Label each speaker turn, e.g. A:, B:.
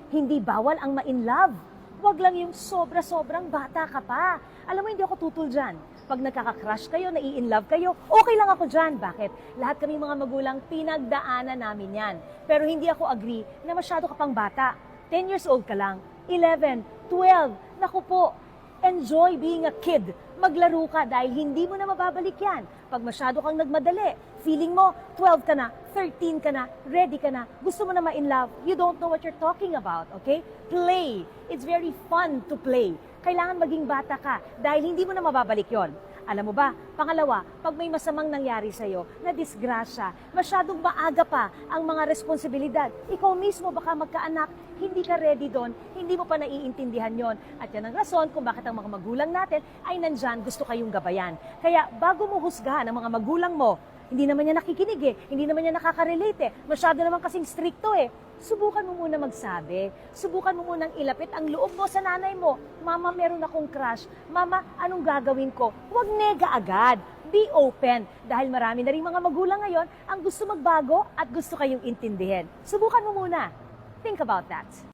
A: Hindi bawal ang ma-in love. Huwag lang yung sobra-sobrang bata ka pa. Alam mo, hindi ako tutol dyan. Pag nagkaka-crush kayo, nai-in love kayo, okay lang ako dyan. Bakit? Lahat kami mga magulang, pinagdaanan namin yan. Pero hindi ako agree na masyado ka pang bata. 10 years old ka lang, 11, 12, naku po, enjoy being a kid. Maglaro ka dahil hindi mo na mababalik yan. Pag masyado kang nagmadali, feeling mo 12 ka na, 13 ka na, ready ka na, gusto mo na ma-in love, you don't know what you're talking about, okay? Play. It's very fun to play. Kailangan maging bata ka dahil hindi mo na mababalik yon. Alam mo ba, pangalawa, pag may masamang nangyari sa'yo, na disgrasya, masyadong maaga pa ang mga responsibilidad. Ikaw mismo baka magkaanak, hindi ka ready doon, hindi mo pa naiintindihan yon. At yan ang rason kung bakit ang mga magulang natin ay nandyan, gusto kayong gabayan. Kaya bago mo husgahan ang mga magulang mo, hindi naman niya nakikinig hindi naman niya nakaka-relate masyado naman kasing stricto Subukan mo muna magsabi. Subukan mo munang ilapit ang loob mo sa nanay mo. Mama, meron akong crush. Mama, anong gagawin ko? Huwag nega agad. Be open. Dahil marami na rin mga magulang ngayon ang gusto magbago at gusto kayong intindihin. Subukan mo muna. Think about that.